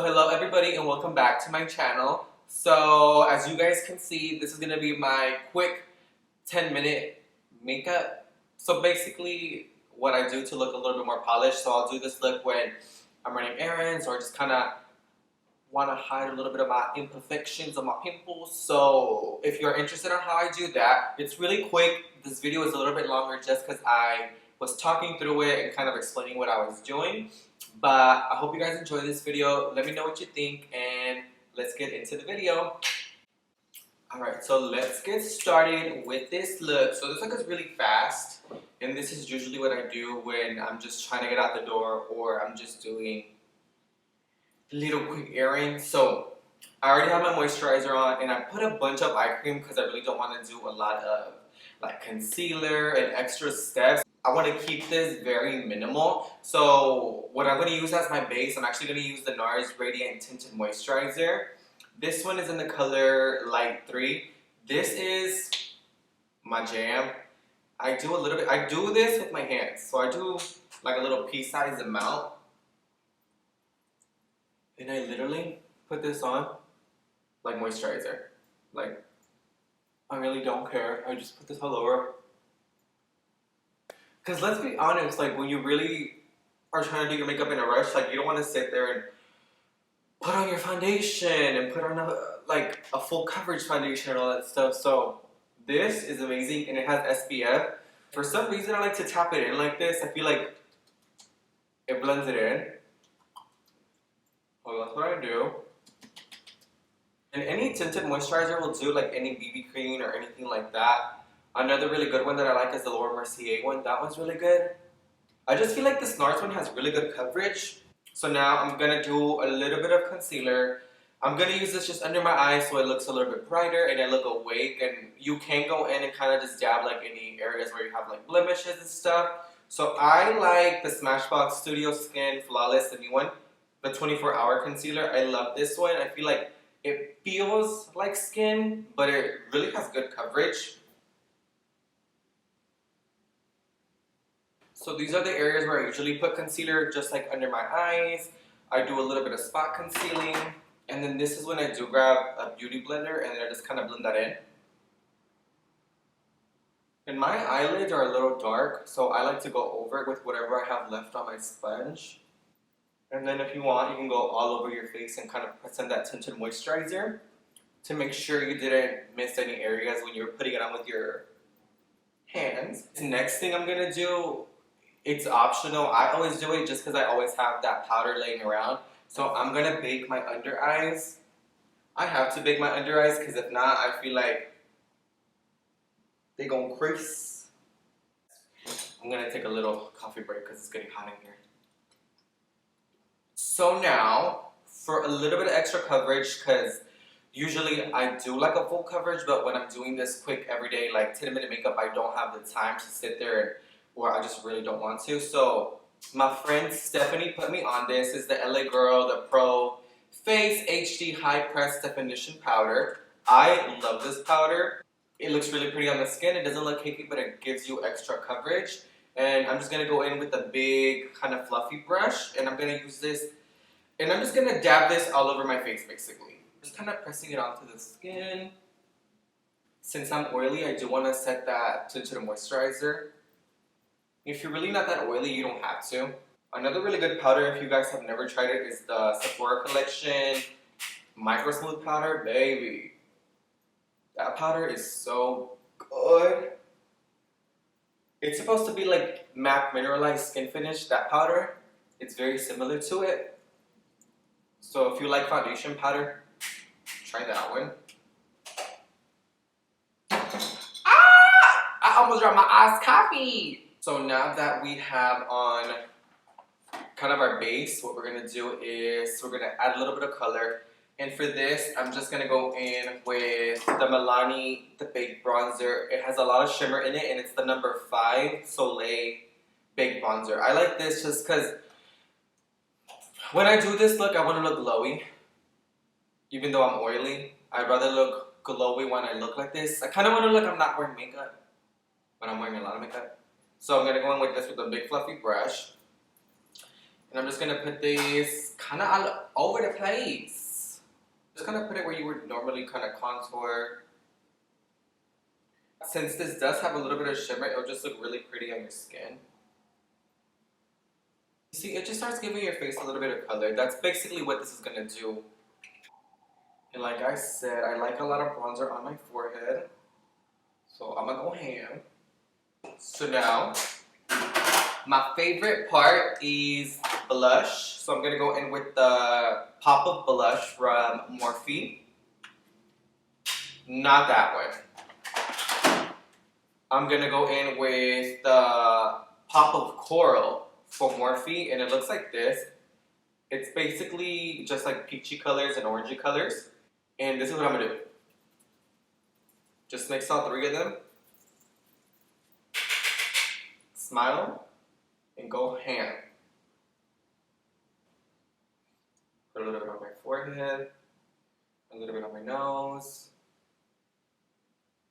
hello everybody and welcome back to my channel. So as you guys can see, this is going to be my quick 10-minute makeup. So basically what I do to look a little bit more polished. So I'll do this look when I'm running errands or just kind of want to hide a little bit of my imperfections of my pimples. So if you're interested in how I do that, it's really quick. This video is a little bit longer just because I was talking through it and kind of explaining what I was doing. But I hope you guys enjoy this video. Let me know what you think and let's get into the video. Alright, so let's get started with this look. So this look is really fast, and this is usually what I do when I'm just trying to get out the door or I'm just doing little quick errands. So I already have my moisturizer on and I put a bunch of eye cream because I really don't want to do a lot of like concealer and extra steps. I want to keep this very minimal. So what I'm going to use as my base, I'm actually going to use the Nars Radiant Tinted Moisturizer. This one is in the color Light 3. This is my jam. I do this with my hands. So I do like a little pea-sized amount. And I literally put this on like moisturizer. Like, I really don't care. I just put this all over. Because let's be honest, like when you really are trying to do your makeup in a rush, like you don't want to sit there and put on your foundation and put on like a full coverage foundation and all that stuff. So this is amazing and it has SPF. For some reason I like to tap it in like this. I feel like it blends it in. Well, that's what I do. And any tinted moisturizer will do, like any BB cream or anything like that. Another really good one that I like is the Laura Mercier one. That one's really good. I just feel like this Nars one has really good coverage. So now I'm going to do a little bit of concealer. I'm going to use this just under my eyes so it looks a little bit brighter and I look awake. And you can go in and kind of just dab like any areas where you have like blemishes and stuff. So I like the Smashbox Studio Skin Flawless, the new one. The 24-hour concealer. I love this one. I feel like it feels like skin, but it really has good coverage. So these are the areas where I usually put concealer, just like under my eyes. I do a little bit of spot concealing. And then this is when I do grab a beauty blender and then I just kind of blend that in. And my eyelids are a little dark, so I like to go over it with whatever I have left on my sponge. And then if you want, you can go all over your face and kind of press in that tinted moisturizer to make sure you didn't miss any areas when you were putting it on with your hands. The next thing I'm going to do, it's optional. I always do it just because I always have that powder laying around. So I'm going to bake my under eyes. I have to bake my under eyes because if not, I feel like they're going to crease. I'm going to take a little coffee break because it's getting hot in here. So now, for a little bit of extra coverage, because usually I do like a full coverage, but when I'm doing this quick everyday, like 10-minute makeup, I don't have the time to sit there, or I just really don't want to. So my friend Stephanie put me on this. It's the LA Girl, the Pro Face HD High Press Definition Powder. I love this powder. It looks really pretty on the skin. It doesn't look cakey, but it gives you extra coverage. And I'm just going to go in with a big kind of fluffy brush, and I'm going to use this. And I'm just going to dab this all over my face, basically. Just kind of pressing it onto the skin. Since I'm oily, I do want to set that tinted moisturizer. If you're really not that oily, you don't have to. Another really good powder, if you guys have never tried it, is the Sephora Collection Micro Smooth Powder. Baby, that powder is so good. It's supposed to be like MAC Mineralized Skin Finish, that powder. It's very similar to it. So if you like foundation powder, try that one. Ah! I almost dropped my iced coffee. So now that we have on kind of our base, what we're going to do is we're going to add a little bit of color. And for this, I'm just going to go in with the Milani, the Baked Bronzer. It has a lot of shimmer in it, and it's the number 5 Soleil Baked Bronzer. I like this just because when I do this look, I want to look glowy. Even though I'm oily, I'd rather look glowy when I look like this. I kind of want to look I'm not wearing makeup, but I'm wearing a lot of makeup. So I'm going to go in with this with a big fluffy brush. And I'm just gonna put these kind of all over the place. Just gonna put it where you would normally kind of contour. Since this does have a little bit of shimmer, it'll just look really pretty on your skin. See, it just starts giving your face a little bit of color. That's basically what this is gonna do. And like I said, I like a lot of bronzer on my forehead. So I'm gonna go ham. So now, my favorite part is blush. So I'm gonna go in with the pop of blush from Morphe. Not that one. I'm gonna go in with the pop of coral from Morphe, and it looks like this. It's basically just like peachy colors and orangey colors. And this is what I'm gonna do. Just mix all three of them. Smile and go ham. Put a little bit on my forehead, a little bit on my nose.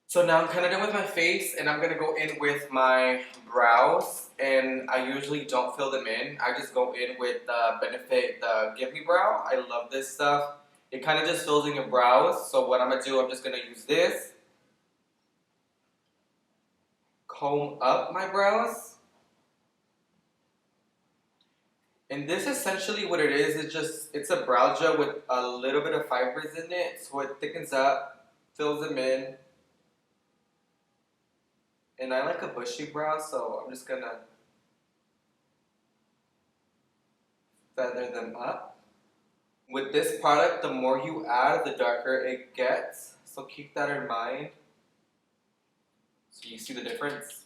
So now I'm kind of done with my face, and I'm gonna go in with my brows. And I usually don't fill them in. I just go in with the Benefit, the Gimme brow. I love this stuff. It kind of just fills in your brows. So what I'm gonna do, I'm just gonna use this. Comb up my brows. And this essentially what it is, it's a brow gel with a little bit of fibers in it. So it thickens up, fills them in. And I like a bushy brow, so I'm just gonna feather them up. With this product, the more you add, the darker it gets. So keep that in mind. So you see the difference?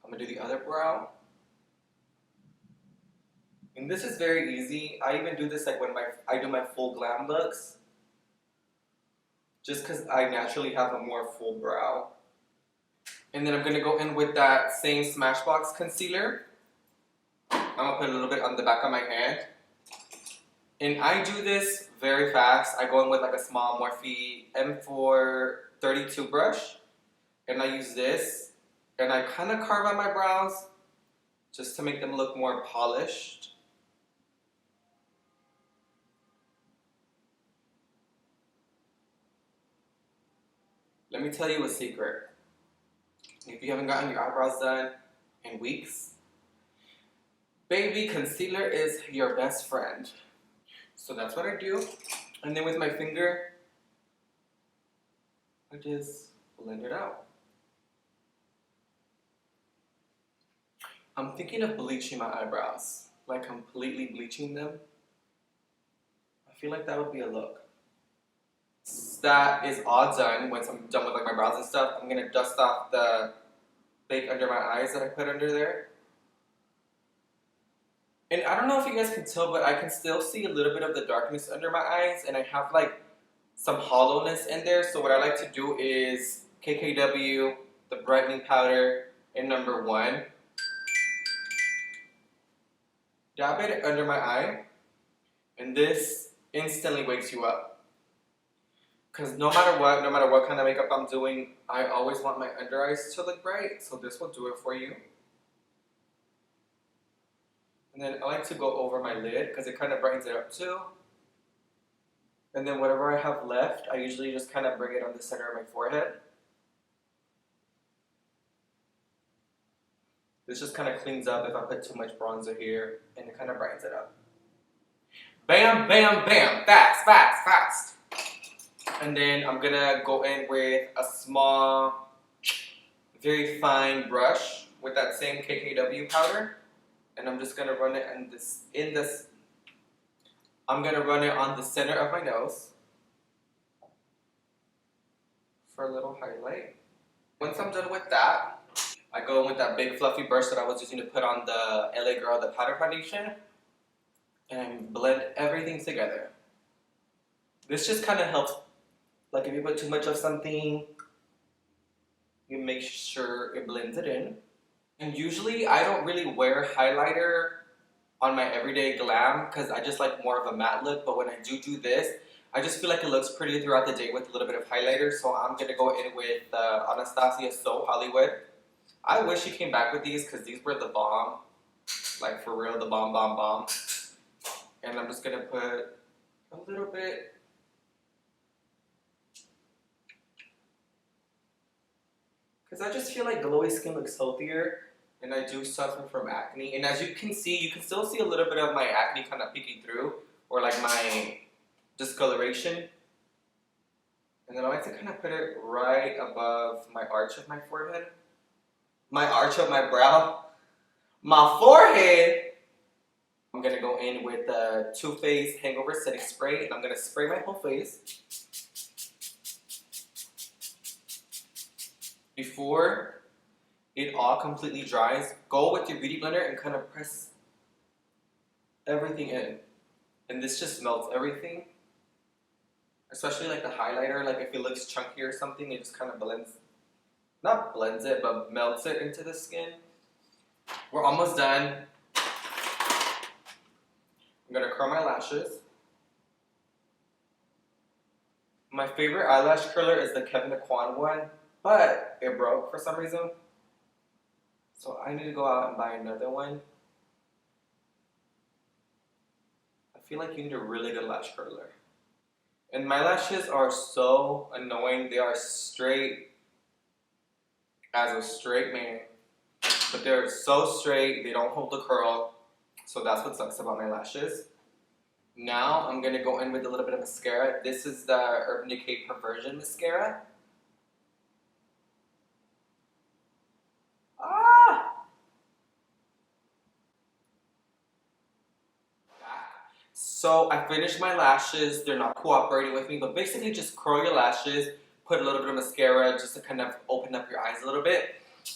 I'm gonna do the other brow. And this is very easy. I even do this like when I do my full glam looks. Just because I naturally have a more full brow. And then I'm gonna go in with that same Smashbox concealer. I'm gonna put a little bit on the back of my hand. And I do this very fast. I go in with like a small Morphe M432 brush. And I use this. And I kind of carve out my brows just to make them look more polished. Let me tell you a secret. If you haven't gotten your eyebrows done in weeks, baby, concealer is your best friend. So that's what I do. And then with my finger, I just blend it out. I'm thinking of bleaching my eyebrows, like completely bleaching them. I feel like that would be a look. That is all done. Once I'm done with like my brows and stuff, I'm gonna dust off the fake under my eyes that I put under there. And I don't know if you guys can tell, but I can still see a little bit of the darkness under my eyes, and I have like some hollowness in there. So what I like to do is KKW, the brightening powder in number 1. Dab it under my eye, and this instantly wakes you up. Because no matter what kind of makeup I'm doing, I always want my under eyes to look bright, so this will do it for you. And then I like to go over my lid, because it kind of brightens it up too. And then whatever I have left, I usually just kind of bring it on the center of my forehead. This just kind of cleans up if I put too much bronzer here, and it kind of brightens it up. Bam, bam, bam, fast, fast, fast. And then I'm gonna go in with a small, very fine brush with that same KKW powder, and I'm just gonna run it I'm gonna run it on the center of my nose for a little highlight. Once I'm done with that, I go in with that big fluffy brush that I was using to put on the LA Girl, the powder foundation, and blend everything together. This just kind of helps. Like if you put too much of something, you make sure it blends it in. And usually I don't really wear highlighter on my everyday glam because I just like more of a matte look. But when I do this, I just feel like it looks pretty throughout the day with a little bit of highlighter. So I'm going to go in with Anastasia So Hollywood. I wish she came back with these because these were the bomb. like for real, the bomb, bomb, bomb. And I'm just gonna put a little bit. Because I just feel like glowy skin looks healthier, and I do suffer from acne. And as you can see, you can still see a little bit of my acne kind of peeking through, or like my discoloration. And then I like to kind of put it right above my arch of my forehead. My arch of my brow. My forehead! I'm going to go in with the Too Faced Hangover Setting Spray, and I'm going to spray my whole face. Before it all completely dries, go with your beauty blender and kind of press everything in. And this just melts everything. Especially like the highlighter, like if it looks chunky or something, it just kind of blends, not blends it, but melts it into the skin. We're almost done. I'm gonna curl my lashes. My favorite eyelash curler is the Kevin Aquan one, but it broke for some reason. So I need to go out and buy another one. I feel like you need a really good lash curler. And my lashes are so annoying. They are straight as a straight man. But they're so straight, they don't hold the curl. So that's what sucks about my lashes. Now I'm going to go in with a little bit of mascara. This is the Urban Decay Perversion Mascara. So I finished my lashes. They're not cooperating with me, but basically just curl your lashes, put a little bit of mascara just to kind of open up your eyes a little bit.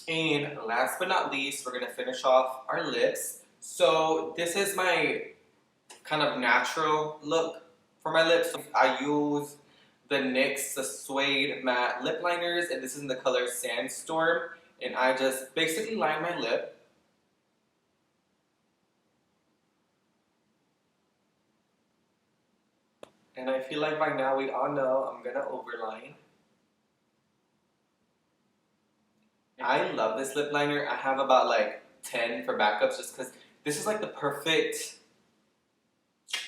And last but not least, we're gonna finish off our lips. So this is my kind of natural look for my lips. I use the NYX, the Suede matte lip liners, and this is in the color Sandstorm. And I just basically line my lip. And I feel like by now we all know I'm gonna overline. I love this lip liner. I have about like 10 for backups just because this is like the perfect,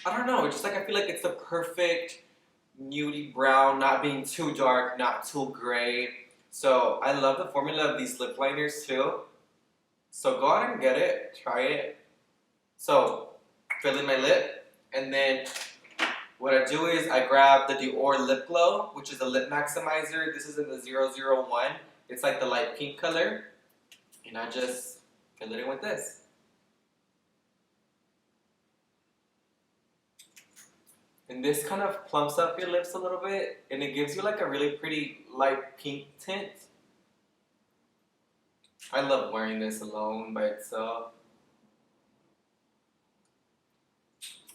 I don't know, just like I feel like it's the perfect nudie brown, not being too dark, not too gray. So I love the formula of these lip liners too. So go out and get it, try it. So fill in my lip, and then what I do is I grab the Dior Lip Glow, which is a lip maximizer. This is in the 001. It's like the light pink color. And I just fill it in with this. And this kind of plumps up your lips a little bit, and it gives you like a really pretty light pink tint. I love wearing this alone by itself.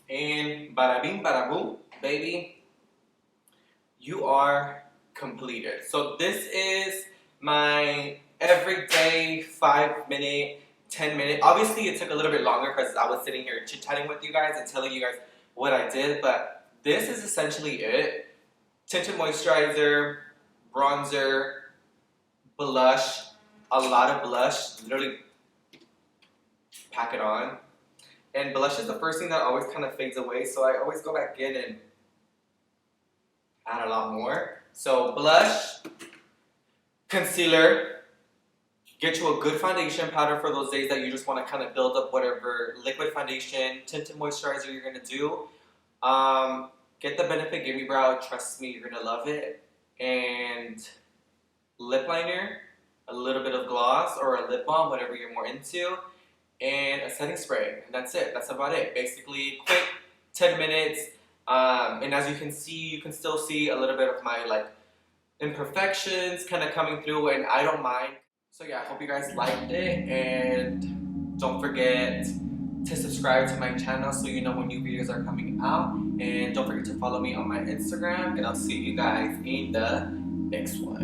And bada bing, bada boom, baby, you are completed. So this is my everyday 5-minute, 10-minute. Obviously, it took a little bit longer because I was sitting here chit-chatting with you guys and telling you guys what I did, but this is essentially it. Tinted moisturizer, bronzer, blush, a lot of blush, literally pack it on. And blush is the first thing that always kind of fades away, so I always go back in and add a lot more. So blush, concealer, get you a good foundation powder for those days that you just want to kind of build up whatever liquid foundation, tinted moisturizer you're going to do. Get the Benefit Gimme Brow, trust me, you're going to love it. And lip liner, a little bit of gloss or a lip balm, whatever you're more into. And a setting spray, and that's it. That's about it. Basically, quick, 10 minutes. And as you can see, you can still see a little bit of my like imperfections kind of coming through, and I don't mind. So yeah, I hope you guys liked it, and don't forget to subscribe to my channel so you know when new videos are coming out, and don't forget to follow me on my Instagram, and I'll see you guys in the next one.